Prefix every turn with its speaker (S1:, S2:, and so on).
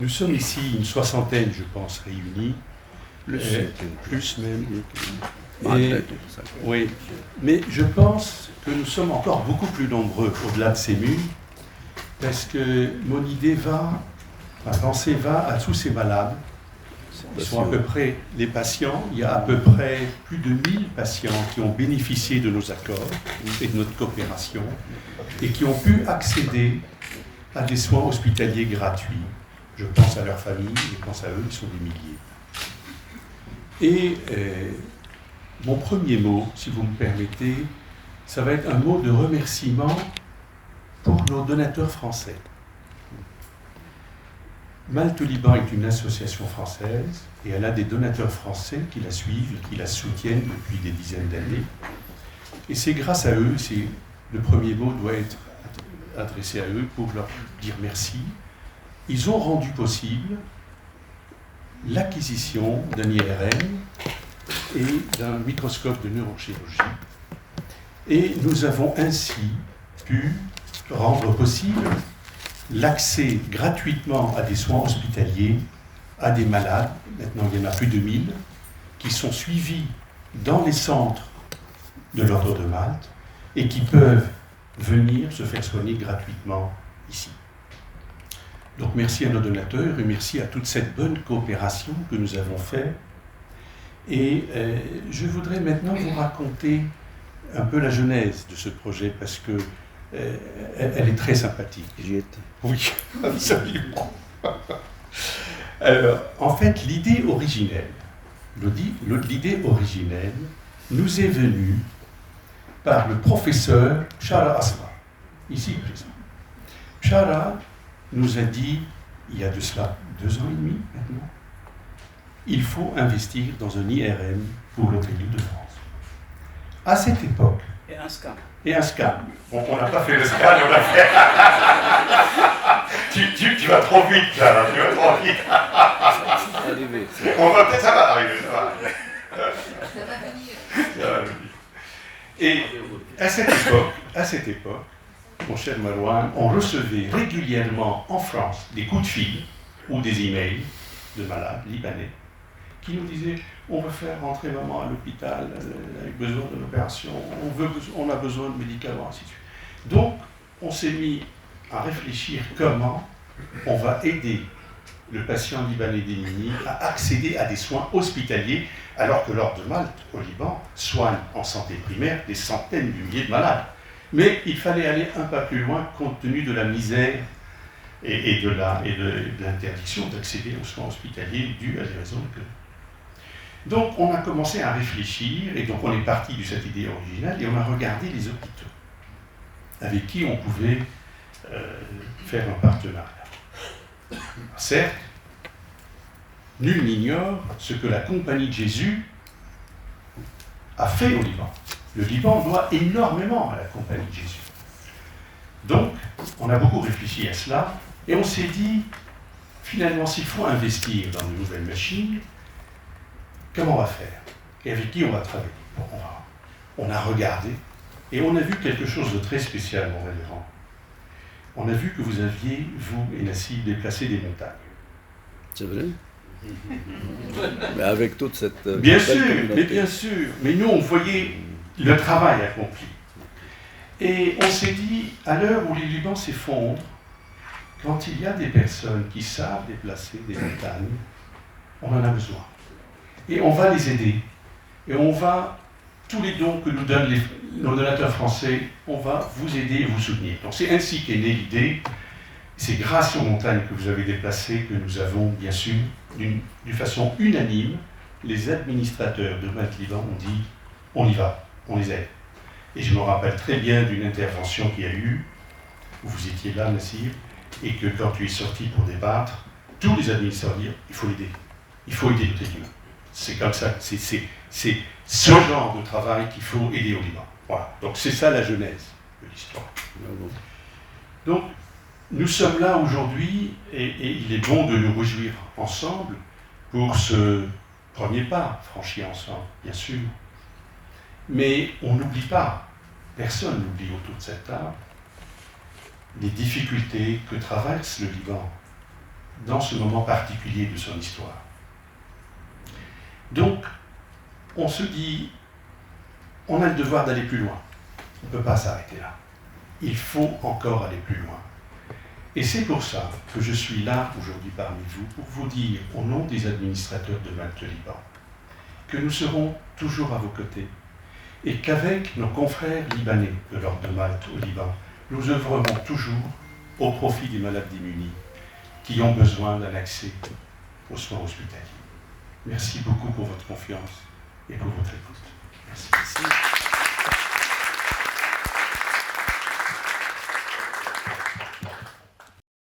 S1: Nous sommes ici une soixantaine, je pense, réunis. Plus même. Oui, mais je pense que nous sommes encore beaucoup plus nombreux au-delà de ces murs, parce que mon idée ma pensée va à tous ces malades. Ils sont à peu près les patients. Il y a à peu près plus de 1000 patients qui ont bénéficié de nos accords et de notre coopération et qui ont pu accéder à des soins hospitaliers gratuits. Je pense à leur famille, je pense à eux, ils sont des milliers. Et mon premier mot, si vous me permettez, ça va être un mot de remerciement pour nos donateurs français. Malte Liban est une association française et elle a des donateurs français qui la suivent et qui la soutiennent depuis des dizaines d'années. Et c'est grâce à eux, le premier mot doit être adressé à eux pour leur dire merci. Ils ont rendu possible l'acquisition d'un IRM et d'un microscope de neurochirurgie. Et nous avons ainsi pu rendre possible l'accès gratuitement à des soins hospitaliers à des malades, maintenant il y en a plus de 1000, qui sont suivis dans les centres de l'Ordre de Malte et qui peuvent venir se faire soigner gratuitement ici. Donc merci à nos donateurs et merci à toute cette bonne coopération que nous avons faite. Et je voudrais maintenant vous raconter un peu la genèse de ce projet parce que elle est très sympathique.
S2: J'y étais.
S1: Oui, absolument. Alors, en fait, l'idée originelle nous est venue par le professeur Shara Asma, ici présent. Shara nous a dit, il y a de cela 2 ans et demi maintenant, il faut investir dans un IRM pour l'Hôtel de France. À cette époque.
S3: Et un scan.
S1: Et un scan. Bon, on n'a pas fait le scan, on a fait. tu vas trop vite, là, tu vas trop vite. On va peut-être, ça va arriver, ça va. Et à cette époque, mon cher Marouane, on recevait régulièrement en France des coups de fil ou des emails de malades libanais qui nous disaient on veut faire rentrer maman à l'hôpital avec besoin d'une opération, on a besoin de médicaments, ainsi de suite. Donc, on s'est mis à réfléchir comment on va aider le patient libanais démuni à accéder à des soins hospitaliers alors que l'Ordre de Malte, au Liban, soigne en santé primaire des centaines de milliers de malades. Mais il fallait aller un pas plus loin compte tenu de la misère et de l'interdiction d'accéder aux soins hospitaliers dues à des raisons économiques. Donc on a commencé à réfléchir et donc on est parti de cette idée originale et on a regardé les hôpitaux avec qui on pouvait faire un partenariat. Certes, nul n'ignore ce que la Compagnie de Jésus a fait au Liban. Le Liban doit énormément à la Compagnie de Jésus. Donc, on a beaucoup réfléchi à cela et on s'est dit, finalement, s'il faut investir dans de nouvelles machines, comment on va faire? Et avec qui on va travailler? Bon, on a regardé et on a vu quelque chose de très spécial, mon révérend. On a vu que vous aviez, vous et Nassib, déplacé des montagnes.
S2: C'est vrai? Mais avec toute cette...
S1: Bien sûr, mais nous on voyait le travail accompli. Et on s'est dit, à l'heure où les Libans s'effondrent, quand il y a des personnes qui savent déplacer des montagnes, on en a besoin. Et on va les aider. Et on va, tous les dons que nous donnent nos donateurs français, on va vous aider et vous soutenir. Donc c'est ainsi qu'est née l'idée. C'est grâce aux montagnes que vous avez déplacées que nous avons, bien sûr, d'une façon unanime, les administrateurs de Malte Liban ont dit, on y va, on les aide. Et je me rappelle très bien d'une intervention qu'il y a eu, où vous étiez là, Nassir, et que quand tu es sorti pour débattre, tous les administrateurs dirent, il faut l'aider. Il faut aider le Liban. C'est comme ça, c'est ce genre de travail qu'il faut aider au Liban. Voilà. Donc c'est ça la genèse de l'histoire. Donc, nous sommes là aujourd'hui et il est bon de nous réjouir ensemble pour ce premier pas franchi ensemble, bien sûr. Mais on n'oublie pas, personne n'oublie autour de cette table, les difficultés que traverse le Liban dans ce moment particulier de son histoire. Donc, on se dit, on a le devoir d'aller plus loin. On ne peut pas s'arrêter là. Il faut encore aller plus loin. Et c'est pour ça que je suis là aujourd'hui parmi vous, pour vous dire, au nom des administrateurs de Malte Liban, que nous serons toujours à vos côtés et qu'avec nos confrères libanais de l'Ordre de Malte au Liban, nous œuvrerons toujours au profit des malades démunis qui ont besoin d'un accès aux soins hospitaliers. Merci beaucoup pour votre confiance et pour votre écoute. Merci.